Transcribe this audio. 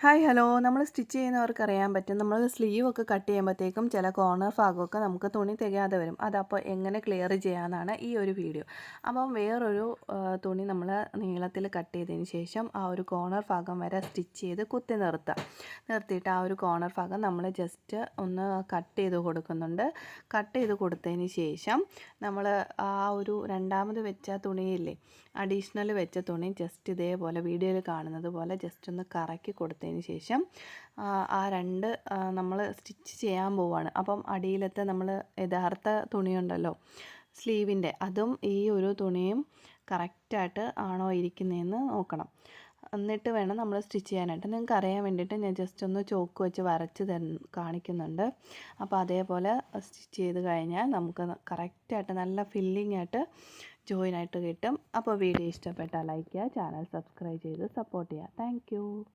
Hi hello നമ്മൾ stitch ചെയ്യുന്നവർക്ക് അറിയാൻ പറ്റും നമ്മൾ സ്ലീവൊക്കെ കട്ട് ചെയ്യുമ്പോഴത്തേക്കും ചില കോർണർ ഭാഗമൊക്കെ നമുക്ക് തുണി തികയാതെ വരും. അതപ്പോൾ എങ്ങനെ ക്ലിയർ ചെയ്യാമെന്നാണ് ഈ ഒരു വീഡിയോ. അപ്പം വേറൊരു തുണി നമ്മൾ നീളത്തിൽ കട്ട് ചെയ്തതിന് ശേഷം ആ ഒരു കോർണർ ഭാഗം വരെ സ്റ്റിച്ച് ചെയ്ത് കുത്തി നിർത്തിയിട്ട് ആ ഒരു കോർണർ ഭാഗം നമ്മൾ ജസ്റ്റ് ഒന്ന് കട്ട് ചെയ്ത് കൊടുക്കുന്നുണ്ട്. കട്ട് ചെയ്ത് കൊടുത്തതിന് ശേഷം നമ്മൾ ആ ഒരു രണ്ടാമത് വെച്ച തുണിയില്ലേ, അഡീഷണൽ വെച്ച തുണി ജസ്റ്റ് ഇതേപോലെ വീഡിയോയിൽ കാണുന്നത് പോലെ ജസ്റ്റ് ഒന്ന് കറക്കി കൊടുത്തതിന് ശേഷം ആ രണ്ട് നമ്മൾ സ്റ്റിച്ച് ചെയ്യാൻ പോവുകയാണ്. അപ്പം അടിയിലത്തെ നമ്മൾ യഥാർത്ഥ തുണിയുണ്ടല്ലോ സ്ലീവിൻ്റെ, അതും ഈ ഒരു തുണിയും കറക്റ്റായിട്ട് ആണോ ഇരിക്കുന്നതെന്ന് നോക്കണം. എന്നിട്ട് വേണം നമ്മൾ സ്റ്റിച്ച് ചെയ്യാനായിട്ട്. നിങ്ങൾക്ക് അറിയാൻ വേണ്ടിയിട്ട് ഞാൻ ജസ്റ്റ് ഒന്ന് ചോക്ക് വെച്ച് വരച്ച് കാണിക്കുന്നുണ്ട്. അപ്പോൾ അതേപോലെ സ്റ്റിച്ച് ചെയ്ത് കഴിഞ്ഞാൽ നമുക്ക് കറക്റ്റായിട്ട് നല്ല ഫില്ലിംഗ് ആയിട്ട് ജോയിനായിട്ട് കിട്ടും. അപ്പോൾ വീഡിയോ ഇഷ്ടപ്പെട്ടാൽ ലൈക്ക് ചെയ്യുക, ചാനൽ സബ്സ്ക്രൈബ് ചെയ്ത് സപ്പോർട്ട് ചെയ്യുക. താങ്ക്